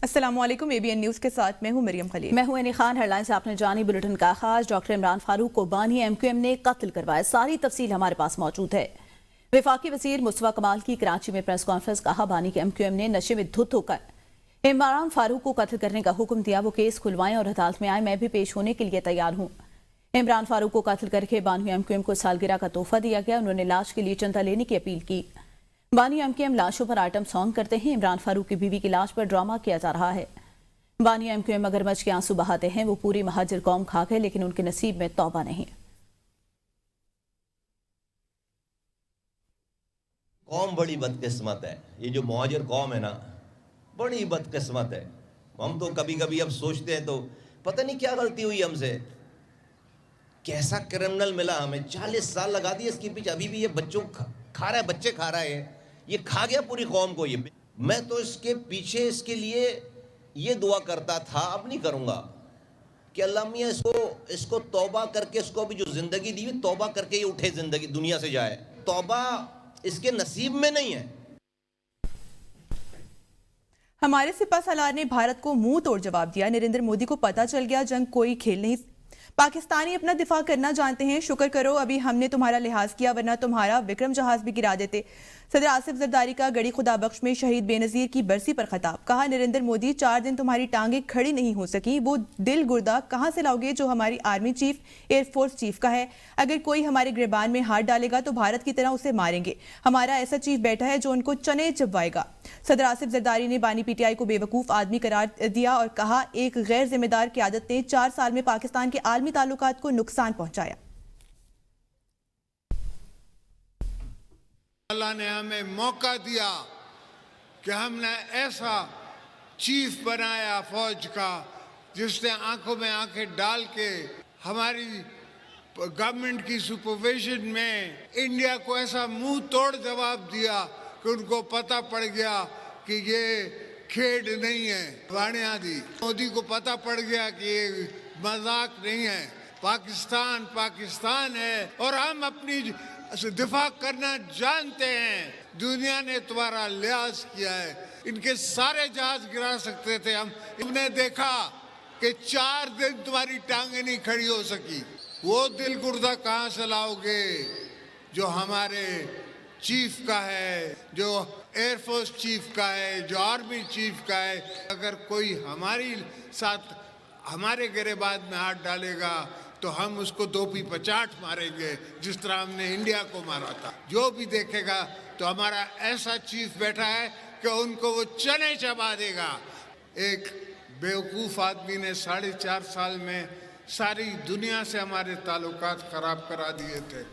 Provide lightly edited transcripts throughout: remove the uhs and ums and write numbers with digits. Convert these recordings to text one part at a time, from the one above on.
السلام علیکم ABN news کے ساتھ میں ہوں مریم خلیل۔ میں ہوں انی خان۔ ہیڈ لائن سے آپ نے جانی بلٹن کا آغاز۔ ڈاکٹر عمران فاروق کو بانی MQM نے قتل کروایا، ساری تفصیل ہمارے پاس موجود ہے۔ وفاقی وزیر مصطفیٰ کمال کی کراچی میں پریس کانفرنس، کہا بانی کے MQM نے نشے میں دھت ہو کر عمران فاروق کو قتل کرنے کا حکم دیا، وہ کیس کھلوائیں اور عدالت میں آئیں، میں بھی پیش ہونے کے لیے تیار ہوں۔ عمران فاروق کو قتل کر کے بانی MQM کو سالگرہ کا تحفہ دیا گیا، انہوں نے لاش کے لیے چندہ لینے کی اپیل کی۔ بانی MQM لاشوں پر آئٹم سانگ کرتے ہیں، عمران فاروق کی بیوی کی لاش پر ڈرامہ کیا جا رہا ہے۔ بانی MQM مگرمچھ کے آنسو بہاتے ہیں، وہ پوری مہاجر قوم کھا گئے لیکن ان کے نصیب میں توبہ نہیں۔ قوم بڑی بدقسمت ہے، یہ جو مہاجر قوم ہے نا، بڑی بدقسمت ہے۔ ہم تو کبھی کبھی اب سوچتے ہیں تو پتہ نہیں کیا غلطی ہوئی ہم سے، کیسا کرمنل ملا ہمیں، 40 سال لگا دیے اس کے پیچھے، ابھی بھی یہ بچوں کھا رہا ہے، بچے کھا رہا ہے، یہ کھا گیا پوری قوم کو۔ یہ میں تو اس کے پیچھے اس کے لیے یہ دعا کرتا تھا، اب نہیں کروں گا، کہ اللہ میاں اس کو توبہ کر کے، اس کو بھی جو زندگی دی ہوئی توبہ کر کے یہ اٹھے، زندگی دنیا سے جائے، توبہ اس کے نصیب میں نہیں ہے۔ ہمارے سپہ سالار نے بھارت کو منہ توڑ جواب دیا، نریندر مودی کو پتہ چل گیا جنگ کوئی کھیل نہیں، پاکستانی اپنا دفاع کرنا جانتے ہیں، شکر کرو ابھی ہم نے تمہارا لحاظ کیا ورنہ تمہارا وکرم جہاز بھی گرا دیتے۔ صدر آصف زرداری کا گڑی خدا بخش میں شہید بے نظیر کی برسی پر خطاب، کہا نریندر مودی 4 دن تمہاری ٹانگیں کھڑی نہیں ہو سکی، وہ دل گردہ کہاں سے لاؤ گے جو ہماری army chief air force chief کا ہے، اگر کوئی ہمارے گریبان میں ہاتھ ڈالے گا تو بھارت کی طرح اسے ماریں گے، ہمارا ایسا چیف بیٹھا ہے جو ان کو چنے چبوائے گا۔ صدر آصف زرداری نے بانی PTI کو بے وقوف آدمی قرار دیا اور کہا ایک غیر ذمہ دار قیادت نے 4 سال میں پاکستان کے عالمی تعلقات کو نقصان پہنچایا۔ اللہ نے ہمیں موقع دیا کہ ہم نے ایسا چیف بنایا فوج کا جس نے آنکھوں میں آنکھیں ڈال کے ہماری گورنمنٹ کی سپرویژن میں انڈیا کو ایسا منہ توڑ جواب دیا کہ ان کو پتہ پڑ گیا کہ یہ کھیڈ نہیں ہے، وانیاں دی مودی کو پتہ پڑ گیا کہ یہ مذاق نہیں ہے، پاکستان پاکستان ہے اور ہم اپنی دفاع کرنا جانتے ہیں، دنیا نے تمہارا لحاظ کیا ہے، ان کے سارے جہاز گرا سکتے تھے، ہم نے دیکھا کہ 4 دن تمہاری ٹانگیں نہیں کھڑی ہو سکی، وہ دل گردہ کہاں سے لاؤ گے جو ہمارے چیف کا ہے، جو ایئر فورس چیف کا ہے، جو آرمی چیف کا ہے، اگر کوئی ہماری ساتھ ہمارے گریبان میں ہاتھ ڈالے گا تو ہم اس کو 2 پی پچاٹ ماریں گے جس طرح ہم نے انڈیا کو مارا تھا۔ جو بھی دیکھے گا تو ہمارا ایسا چیف بیٹھا ہے کہ ان کو وہ چنے چبا دے گا۔ ایک بیوقوف آدمی نے 4.5 سال میں ساری دنیا سے ہمارے تعلقات خراب کرا دیے تھے۔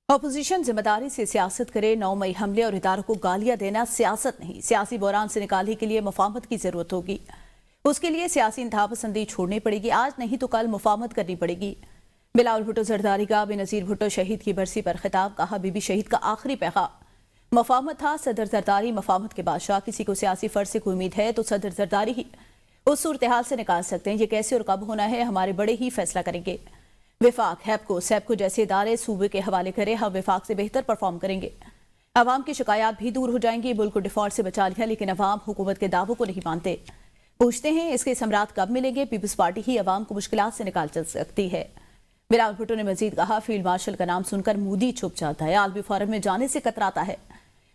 اپوزیشن ذمہ داری سے سیاست کرے، 9 مئی حملے اور اداروں کو گالیاں دینا سیاست نہیں، سیاسی بحران سے نکالنے کے لیے مفاہمت کی ضرورت ہوگی، اس کے لیے سیاسی انتہا پسندی چھوڑنی پڑے گی، آج نہیں تو کل مفاہمت کرنی پڑے گی۔ بلاول بھٹو زرداری کا بے نظیر بھٹو شہید کی برسی پر خطاب، کہا بی بی شہید کا آخری پیغام مفاہمت تھا، صدر زرداری مفاہمت کے بادشاہ، کسی کو سیاسی فرض سے کوئی امید ہے تو صدر زرداری ہی اس صورتحال سے نکال سکتے ہیں، یہ کیسے اور کب ہونا ہے ہمارے بڑے ہی فیصلہ کریں گے۔ وفاق، ہیپکو، سیپکو جیسے ادارے صوبے کے حوالے کرے، ہم وفاق سے بہتر پرفارم کریں گے، عوام کی شکایات بھی دور ہو جائیں گی، ملک کو ڈیفالٹ سے بچا لیا لیکن عوام حکومت کے دعووں کو نہیں مانتے، پوچھتے ہیں اس کے ثمرات کب ملیں گے، پیپلز پارٹی ہی عوام کو مشکلات سے نکال چل سکتی ہے۔ بلاول بھٹو نے مزید کہا فیلڈ مارشل کا نام سن کر مودی چھپ جاتا ہے، عالمی فورم میں جانے سے کتراتا ہے،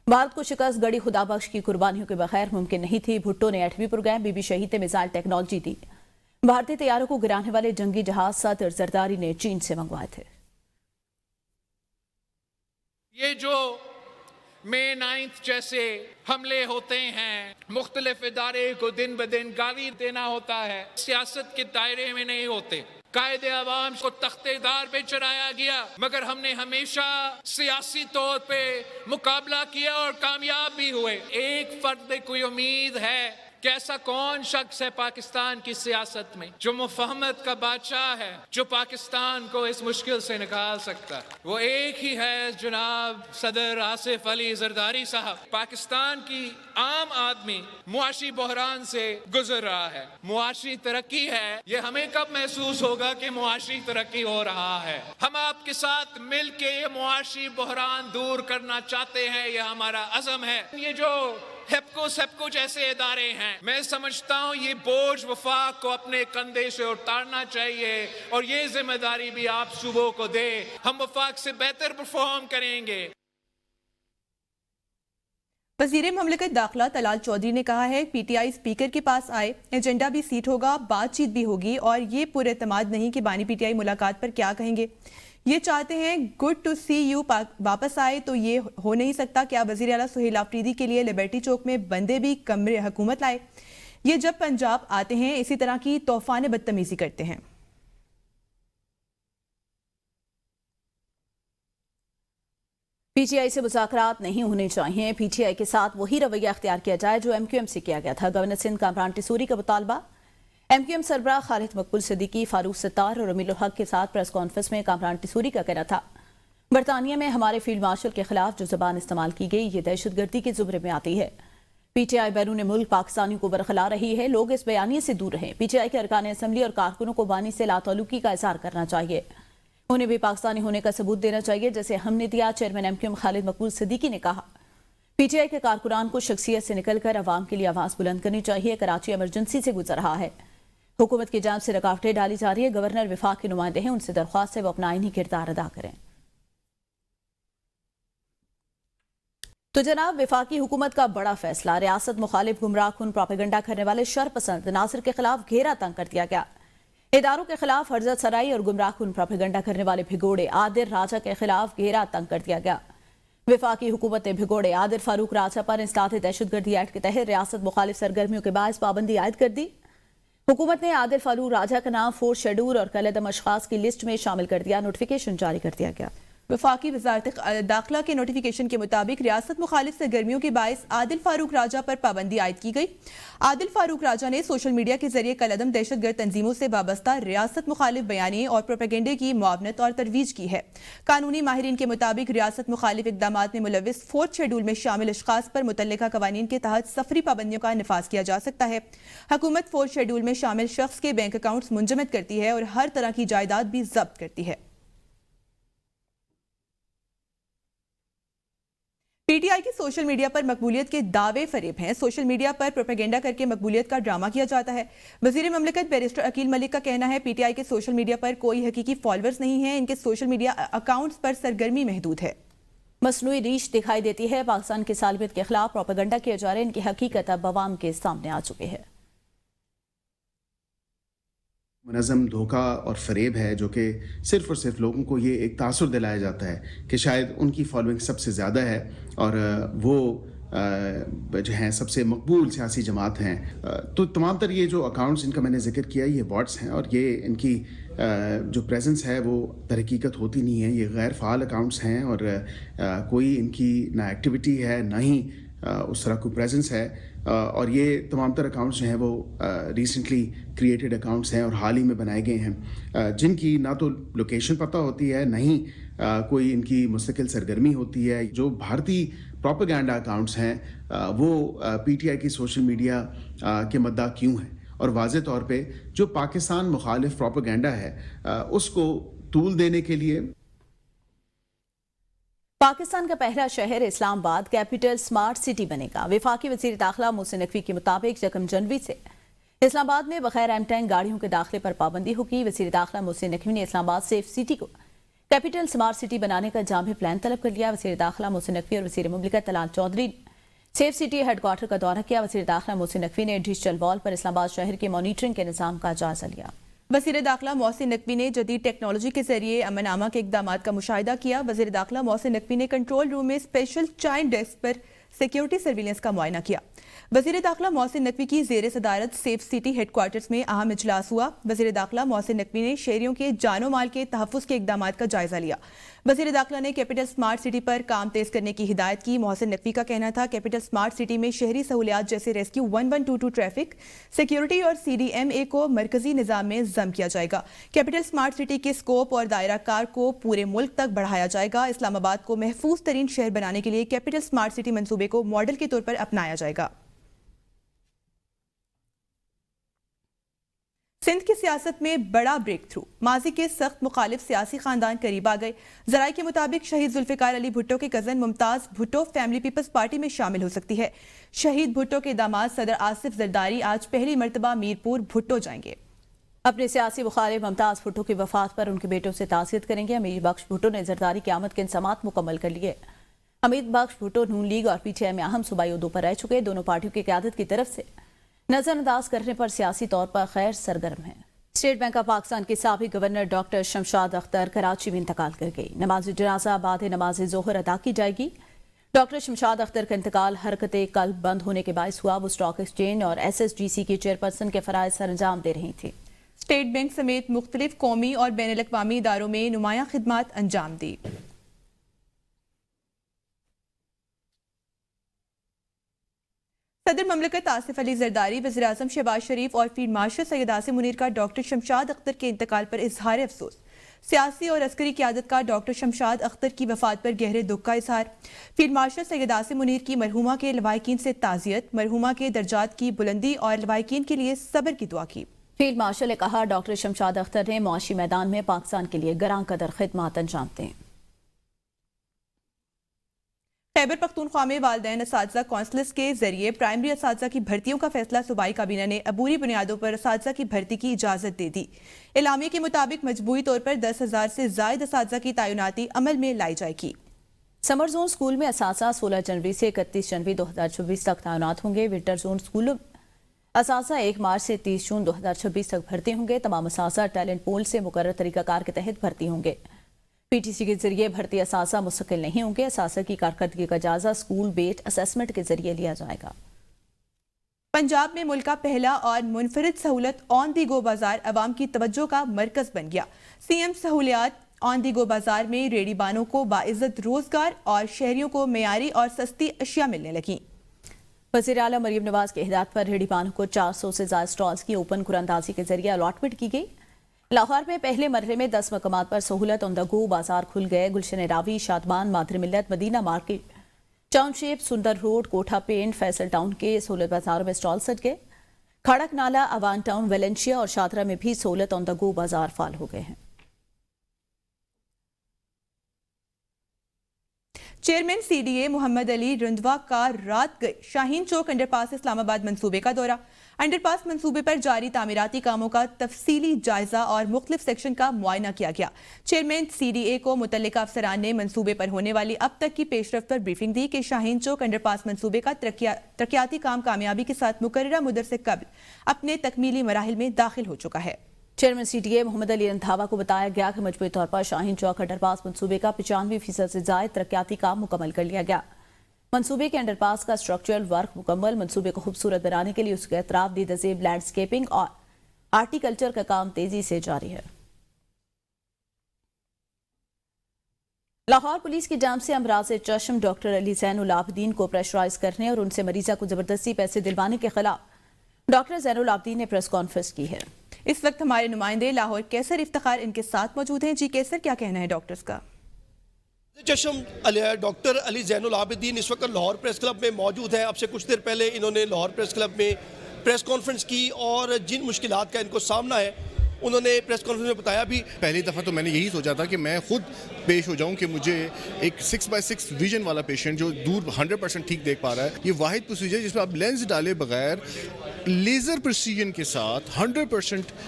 بھارت کو شکست گڑی خدا بخش کی قربانیوں کے بغیر ممکن نہیں تھی، بھٹو نے 8ویں پروگرام بی بی شہید نے میزائل ٹیکنالوجی دی، بھارتی طیاروں کو گرانے والے جنگی جہاز صدر زرداری نے چین سے منگوائے تھے۔ یہ جو مئی 9 جیسے حملے ہوتے ہیں، مختلف ادارے کو دن بدن گالی دینا ہوتا ہے، سیاست کے دائرے میں نہیں ہوتے، قائد عوام کو تختے دار پہ چڑھایا گیا مگر ہم نے ہمیشہ سیاسی طور پہ مقابلہ کیا اور کامیاب بھی ہوئے۔ ایک فرد پہ کوئی امید ہے کہ ایسا کون شخص ہے پاکستان کی سیاست میں جو مفاہمت کا بادشاہ ہے، جو پاکستان کو اس مشکل سے نکال سکتا ہے؟ وہ ایک ہی ہے جناب صدر آصف علی زرداری صاحب۔ پاکستان کی عام آدمی معاشی بحران سے گزر رہا ہے، معاشی ترقی ہے، یہ ہمیں کب محسوس ہوگا کہ معاشی ترقی ہو رہا ہے؟ ہم آپ کے ساتھ مل کے یہ معاشی بحران دور کرنا چاہتے ہیں، یہ ہمارا عزم ہے۔ یہ جو हेप्को सेप्को जैसे इदारे हैं। मैं समझता हूं ये बोझ वफाक को अपने कंधे से उतारना चाहिए और ये जिम्मेदारी भी आप सूबों को दे। हम वफाक से बेहतर परफॉर्म करेंगे। वज़ीर मुमलिकत दाखिला तलाल चौधरी ने कहा है पीटीआई स्पीकर के पास आए, एजेंडा भी सीट होगा, बातचीत भी होगी और ये पुरएतमाद नहीं कि बानी पीटीआई मुलाकात पर क्या कहेंगे। ये चाहते हैं गुड टू सी यू वापस आए तो ये हो नहीं सकता। क्या वज़ीर आला सुहेल आफरीदी के लिए लिबर्टी चौक में बंदे भी कमरे हुकूमत लाए? ये जब पंजाब आते हैं इसी तरह की तूफान बदतमीजी करते हैं। पीटीआई से मुज़ाकरात नहीं होने चाहिए। पीटीआई के साथ वही रवैया अख्तियार किया जाए जो एमक्यूएम से किया गया था। गवर्नर सिंध कामरान टिसूरी का मुतालबा। एमक्यूएम सरबराह खालिद मकबूल सिद्दीकी, फारूक सत्तार और अमीरुल हक के साथ प्रेस कॉन्फ्रेंस में कामरान टिसूरी का कहना था बरतानिया में हमारे फील्ड मार्शल के खिलाफ जो जबान इस्तेमाल की गई ये दहशतगर्दी के जुमरे में आती है। पीटीआई बैरून मुल्क पाकिस्तानियों को बरखला रही है। लोग इस बयानिए से दूर रहें। पीटीआई के अरकान असम्बली और कारकुनों को बानी से लाताल्लुकी का इज़हार करना चाहिए। उन्हें भी पाकिस्तानी होने का सबूत देना चाहिए जैसे हमने दिया। चेयरमैन एमक्यूएम खालिद मकबूल सिद्दीकी ने कहा पीटीआई के कारकुनान को शख्सियत से निकलकर अवाम के लिए आवाज़ बुलंद करनी चाहिए। कराची इमरजेंसी से गुजर रहा है, हुकूमत की जानिब से रुकावटें डाली जा रही है। गवर्नर विफाक के नुमाइंदे हैं, उनसे दरख्वास्त है वो अपना आईनी किरदार अदा करें। तो जनाब, विफाकी हुकूमत का बड़ा फैसला। रियासत मुखालिफ गुमराह कुन प्रोपेगेंडा करने वाले शरपसंद नासिर के खिलाफ घेरा तंग कर दिया गया। इदारों के खिलाफ हरजत सराई और गुमराह कुन प्रोपेगेंडा करने वाले भिगोड़े आदिर राजा के खिलाफ घेरा तंग कर दिया गया। विफाकी हुकूमत ने भिगोड़े आदिर फारूक राजा पर इंसदाद दहशतगर्दी एक्ट के तहत रियासत मुखालिफ सरगर्मियों के बायस पाबंदी आयद कर दी। हुकूमत ने आदिर फारूक राजा का नाम फोर्स शेड्यूल और कलदम अशखास की लिस्ट में शामिल कर दिया। नोटिफिकेशन जारी कर दिया गया। वफाकी वजारत दाखिला के नोटिफिकेशन के मुताबिक रियासत मुखालिफ सरगर्मियों के बायस आदिल फारूक राजा पर पाबंदी आयद की गई। आदिल फारूक राजा ने सोशल मीडिया के जरिए कलदम दहशतगर्द तंजीमों से वाबस्ता रियासत मुखालिफ बयानी और प्रोपेगेंडे की मुआवनत और तरवीज की है। कानूनी माहिरीन के मुताबिक रियासत मुखालिफ इकदामात में मुलविस फोर्थ शेड्यूल में शामिल अशखास पर मुतल्लिका कवानीन के तहत सफरी पाबंदियों का नफाज किया जा सकता है। हुकूमत फोर्थ शेड्यूल में शामिल शख्स के बैंक अकाउंट्स मुंजमद करती है और हर तरह की जायदाद भी जब्त करती है। पीटीआई की सोशल मीडिया पर मकबूलियत के दावे फरेब हैं। सोशल मीडिया पर प्रोपेगेंडा करके मकबूलियत का ड्रामा किया जाता है। वज़ीर मुमलिकत बैरिस्टर अकील मलिक का कहना है पीटीआई के सोशल मीडिया पर कोई हकीकी फॉलोअर्स नहीं है, इनके सोशल मीडिया अकाउंट्स पर सरगर्मी महदूद है। मसनूई रीच दिखाई देती है। पाकिस्तान की सालमियत के खिलाफ प्रोपेगेंडा किए जा रहे इनकी हकीकत अब अवाम के सामने आ चुकी है। मुनज़्ज़म धोखा और फ़रेब है जो कि सिर्फ़ और सिर्फ लोगों को ये एक तासुर दिलाया जाता है कि शायद उनकी फॉलोइंग सबसे ज़्यादा है और वो जो हैं सबसे मकबूल सियासी जमात हैं। तो तमाम तर ये जो अकाउंट्स इनका मैंने जिक्र किया ये बॉट्स हैं और ये इनकी जो प्रेजेंस है वो दरहकीकत होती नहीं है। ये गैर फ़ाल अकाउंट्स हैं और कोई इनकी ना एक्टिविटी है ना ही उस तरह कोई प्रेजेंस है और ये तमाम तर अकाउंट्स जो हैं वो रिसेंटली क्रिएटेड अकाउंट्स हैं और हाल ही में बनाए गए हैं जिनकी ना तो लोकेशन पता होती है ना ही कोई इनकी मुस्तकिल सरगर्मी होती है। जो भारतीय प्रोपेगेंडा अकाउंट्स हैं वो पीटीआई की सोशल मीडिया के मद्दा क्यों हैं और वाज़े तौर पे जो पाकिस्तान मुखालिफ प्रोपेगेंडा है उसको तूल देने के लिए पाकिस्तान का पहला शहर इस्लामाबाद कैपिटल स्मार्ट सिटी बनेगा। विफाकी वज़ीर दाखिला मोहसिन नकवी के मुताबिक 1 जनवरी से इस्लामाबाद में बगैर एम-टैंक गाड़ियों के दाखिले पर पाबंदी होगी। वज़ीर दाखिला मोहसिन नकवी ने इस्लामाबाद सेफ सिटी को कैपिटल स्मार्ट सिटी बनाने का जामे प्लान तलब कर लिया। वज़ीर दाखिला मोहसिन नकवी और वज़ीर मुमलिकत तलाल चौधरी ने सेफ सिटी हेडक्वार्टर का दौरा किया। वज़ीर दाखिला मोहसिन नकवी ने डिजिटल वॉल पर इस्लामाबाद शहर के मॉनिटरिंग के निज़ाम का जायजा लिया। वज़ीर दाखिला मोहसिन नकवी ने जदीद टेक्नोलॉजी के जरिए अमन-आमा के इक़दामात का मुशाहिदा किया। वज़ीर दाखिला मोहसिन नकवी ने कंट्रोल रूम में स्पेशल चाइल्ड डेस्क पर सिक्योरिटी सर्विलेंस का मुआयना किया। वज़ीर दाखिला मोहसिन नकवी की ज़ेर सदारत सेफ सिटी हेडक्वार्टर्स में अहम इजलास हुआ। वज़ीर दाखिला मोहसिन नकवी ने शहरियों के जानो माल के तहफ़्फ़ुज़ के इक़दामात का जायजा लिया। वज़ीर दाखिला ने कैपिटल स्मार्ट सिटी पर काम तेज़ करने की हिदायत की। मोहसिन नकवी का कहना था कैपिटल स्मार्ट सिटी में शहरी सहूलियात जैसे रेस्क्यू 1122 ट्रैफिक सिक्योरिटी और CDMA को मरकजी निज़ाम में ज़म किया जाएगा। कैपिटल स्मार्ट सिटी के स्कोप और दायरा कार को पूरे मुल्क तक बढ़ाया जाएगा। इस्लामाबाद को महफूज तरीन शहर बनाने के लिए कैपिटल स्मार्ट सिटी मंसूबे को मॉडल के तौर पर अपनाया जाएगा। सिंध की सियासत में बड़ा ब्रेक थ्रू, माजी के सख्त मुखालिफ सियासी खानदान करीब आ गए। जराये के मुताबिक शहीद जुल्फिकार अली भुट्टो के कजन मुमताज भुट्टो फैमिली पीपल्स पार्टी में शामिल हो सकती है। शहीद भुट्टो के दामाद सदर आसिफ जरदारी आज पहली मर्तबा मीरपुर भुट्टो जाएंगे। अपने सियासी मुखालिफ मुमताज भुट्टो की वफात पर उनके बेटों से ताज़ियत करेंगे। अमीर बख्श भुट्टो ने जरदारी की आमद के इंतज़ामात मुकम्मल कर लिए। अमीर बख्श भुट्टो नून लीग और पीटीआई में अहम सूबाई उहदों पर रह चुके, दोनों पार्टियों की क़यादत की तरफ से नजरअंदाज करने पर सियासी तौर पर खैर सरगर्म है। स्टेट बैंक ऑफ पाकिस्तान के साबिक गवर्नर डॉक्टर शमशाद अख्तर कराची में इंतकाल कर गई। नमाज जनाजा बाद नमाज जोहर अदा की जाएगी। डॉक्टर शमशाद अख्तर का इंतकाल हरकत कल्ब बंद होने के बायस हुआ। वो स्टॉक एक्सचेंज और SSGC की चेयरपर्सन के फराइज सर अंजाम दे रही थी। स्टेट बैंक समेत मुख्तलिफ कौमी और बैनुल अक़वामी इदारों में नुमायां खिदमात अंजाम दी। सदर ममलकत आसिफ अली जरदारी, वज़ीर आज़म शहबाज शरीफ और फील्ड मार्शल सैयद आसिम मुनीर का डॉक्टर शमशाद अख्तर के इंतकाल पर इजहार अफसोस। सियासी और अस्करी क़यादत का डॉक्टर शमशाद अख्तर की वफात पर गहरे दुख का इजहार। फील्ड मार्शल सैयद आसिम मुनीर की मरहुमा के लवाहिकीन से ताज़ियत, मरहुमा के दर्जात की बुलंदी और लवाहिकीन के लिए सब्र की दुआ की। फील्ड मार्शल ने कहा, डॉक्टर शमशाद अख्तर ने मुआशी मैदान में पाकिस्तान के लिए गरां कदर खिदमात अंजाम दें। खैबर पख्तूनख्वा में वालिदैन असातिज़ा कौंसल्स के जरिए प्राइमरी असातिज़ा की भर्तियों का फैसला सूबाई काबीना ने अबूरी बुनियादों पर असातिज़ा की भर्ती की इजाज़त दे दी। एलामिया के मुताबिक मजबूरी तौर पर 10,000 से ज़ायद असातिज़ा की तैनाती अमल में लाई जाएगी। समर जोन स्कूल में असातिज़ा 16 जनवरी से 31 जनवरी 2024 तक तैनात होंगे। विंटर जोन स्कूलों असातिज़ा 1 मार्च से 30 जून 2026 तक भर्ती होंगे। तमाम असातिज़ा टैलेंट पूल से मुकर्रर तरीक़ाकार के तहत भर्ती होंगे। PTC के जरिए भर्ती असातिज़ा मुस्तकिल नहीं होंगे। असातिज़ा की कारकर्दगी का जायजा स्कूल बेट असेसमेंट के जरिए लिया जाएगा। पंजाब में मुल्क का पहला और मुनफरिद सहूलत ऑन दी गो बाजार अवाम की तवज्जो का मरकज बन गया। CM सहूलियात ऑन दी गो बाजार में रेडीबानों को बाइज्जत रोजगार और शहरियों को मेयारी और सस्ती अशिया मिलने लगी। वज़ीर आला मरीम नवाज की हिदायत पर रेडीबानों को 400 से ज़्यादा स्टॉल्स की ओपन कुरानंदाजी के जरिए अलॉटमेंट की गई। लाहौर में पहले मरहले में 10 मकामात पर सहूलत ऑन द गो बाजार खुल गए। गुलशन रावी, शादमान, मादर मिल्लत, मदीना मार्केट, टाउनशिप, सुंदर रोड, कोठा पेंट, फैसल टाउन के सहूलत बाजारों में स्टॉल सज गए। खड़क नाला, अवान टाउन, वेलेंशिया और शादरा में भी सहूलत ऑन द गो बाजार फाल हो गए हैं। चेयरमैन CDA मोहम्मद अली रुंधवा का रात गए शाहीन चौक अंडरपास इस्लामाबाद मंसूबे का दौरा। अंडरपास मंसूबे पर जारी तामीराती कामों का तफसीली जायजा और मुख्तलिफ सेक्शन का मुआयना किया गया। चेयरमैन CDA को मुतल्लिका अफसरान ने मंसूबे पर होने वाली अब तक की पेशरफ्त पर ब्रीफिंग दी कि शाहीन चौक अंडरपास मंसूबे का तरक्याती काम कामयाबी के साथ मुकर्ररा मुद्दत से कबल अपने तकमीली मराहिल में दाखिल हो चुका है। चेयरमैन CDA मोहम्मद अली रंधावा को बताया गया कि मजबूरी तौर पर शाहीन चौक अंडरपास मंसूबे का 95% से ज्यादा तरक्याती काम मुकम्मल कर लिया गया। मंसूबे के अंडरपास का स्ट्रक्चरल वर्क मुकम्मल। मंसूबे को खूबसूरत बनाने के लिए उसके अतराफ दीदजेब लैंडस्केपिंग और आर्टिकल्चर का काम तेजी से जारी है। लाहौर पुलिस की जानिब से अमराज चश्म डॉक्टर अली ज़ैनुल आबिदीन को प्रेशराइज करने और उनसे मरीजा को जबरदस्ती पैसे दिलवाने के खिलाफ डॉक्टर ज़ैनुल आबिदीन ने प्रेस कॉन्फ्रेंस की है। इस वक्त हमारे नुमाइंदे लाहौर कैसर इफ्तिखार इनके साथ मौजूद हैं। जी कैसर, क्या कहना है डॉक्टर्स का? चश्म डॉक्टर अली ज़ैनुल आबिदीन इस वक्त लाहौर प्रेस क्लब में मौजूद हैं। अब से कुछ देर पहले इन्होंने लाहौर प्रेस क्लब में प्रेस कॉन्फ्रेंस की और जिन मुश्किलात का इनको सामना है उन्होंने प्रेस कॉन्फ्रेंस में बताया भी। पहली दफ़ा तो मैंने यही सोचा था कि मैं खुद पेश हो जाऊं कि मुझे एक 6x6 विजन वाला पेशेंट जो दूर 100% ठीक देख पा रहा है, ये वाहिद प्रोसीजर जिसमें आप लेंस डाले बगैर लेज़र प्रिसीजन के साथ 100%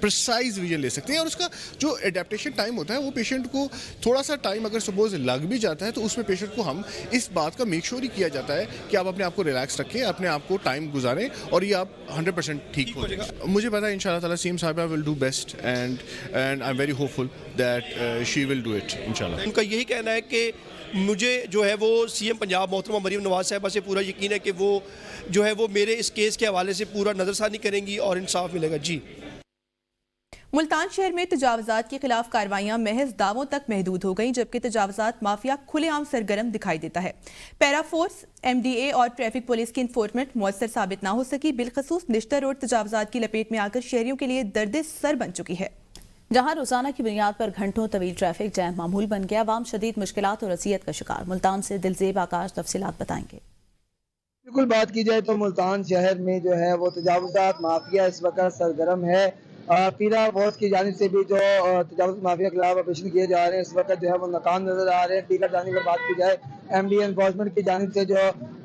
प्रिसाइज विजन ले सकते हैं। और उसका जो एडेप्टेशन टाइम होता है वो पेशेंट को थोड़ा सा टाइम अगर सपोज लग भी जाता है तो उसमें पेशेंट को हम इस बात का मेक श्योर ही किया जाता है कि आप अपने आप को रिलैक्स रखें, अपने आप को टाइम गुजारें और ये आप 100% ठीक हो जाएगा। मुझे पता है इंशाल्लाह ताला सीएम साहिबा will do best and I am very hopeful that she will do it इंशाल्लाह। उनका यही कहना है कि मुझे जो है वो CM पंजाब मोहतरमा मरीम नवाज साहिबा से पूरा यकीन है कि वो जो है वो मेरे इस केस के हवाले से पूरा नज़रसानी करेंगी और इंसाफ मिलेगा। जी, मुल्तान शहर में तजावजात के खिलाफ कार्रवाइयां महज दावों तक महदूद हो गईं, जबकि तजावजात माफिया खुलेआम सरगर्म दिखाई देता है। पैरा फोर्स, MDA और ट्रैफिक पुलिस की इन्फोर्समेंट मुअस्सर साबित ना हो सकी। बिलखसूस निश्ता रोड तजावजात की लपेट में आकर शहरियों के लिए दर्द सर बन चुकी है। जहां रोजाना की बुनियाद पर घंटों तवील ट्रैफिक जैम मामूल बन गया, आवाम शदीद मुश्किलात और अजियत का शिकार। मुल्तान से दिलजेब आकाश तफसीलात बताएंगे। बिल्कुल बात की जाए तो मुल्तान शहर में जो है वो तजावुज़ात माफिया इस वक्त सरगर्म है پیرا فورس کی جانب سے بھی جو تجاوز مافیا کے خلاف آپریشن کیے جا رہے ہیں اس وقت جو ہے وہ ناکام نظر آ رہے ہیں. دیگر جانب پر بات کی جائے ایم ڈی انفورسمنٹ کی جانب سے جو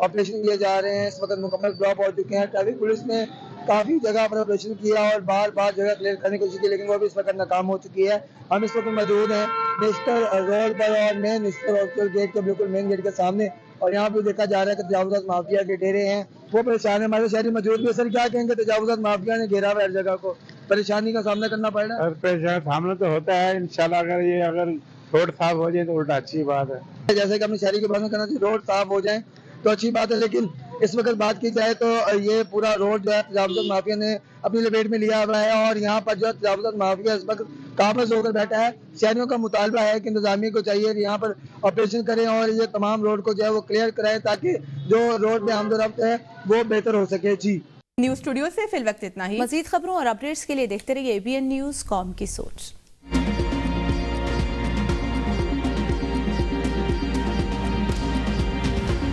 آپریشن کیے جا رہے ہیں اس وقت مکمل ڈراپ ہو چکے ہیں. ٹریفک پولیس نے کافی جگہ پر آپریشن کیا اور بار بار جگہ کلیئر کرنے کی کوشش کی لیکن وہ بھی اس وقت ناکام ہو چکی ہے. ہم اس وقت موجود ہیں نیشنل روڈ پر اور مین نیشنل ہاسپٹل گیٹ کے بالکل مین گیٹ کے سامنے اور یہاں پہ دیکھا جا رہا ہے کہ تجاوزات مافیا کے ڈیرے ہیں وہ پریشان ہیں. ہمارے شہری موجود بھی. سر کیا کہیں گے تجاوزات مافیا نے گھیرا ہوا ہر جگہ کو پریشانی کا سامنا کرنا پڑ رہا ہے؟ پریشان سامنا تو ہوتا ہے انشاءاللہ. اگر روڈ صاف ہو جائے تو الٹا اچھی بات ہے. جیسے کہ اپنے شہری کے بات کرنا چاہیے روڈ صاف ہو جائیں تو اچھی بات ہے لیکن اس وقت بات کی جائے تو یہ پورا روڈ جو ہے تجاوزات مافیا نے اپنی لپیٹ میں لیا ہوا ہے اور یہاں پر جو تجاوزات مافیا اس وقت قابض ہو کر بیٹھا ہے. شہریوں کا مطالبہ ہے کہ انتظامیہ کو چاہیے کہ یہاں پر آپریشن کریں اور یہ تمام روڈ کو جو ہے وہ کلیئر کرائیں تاکہ جو روڈ میں آمد و رفت ہے وہ بہتر ہو سکے. جی نیوز اسٹوڈیو سے فی الوقت اتنا ہی. مزید خبروں اور اپڈیٹس کے لیے دیکھتے رہیے ABN نیوز قوم کی سوچ.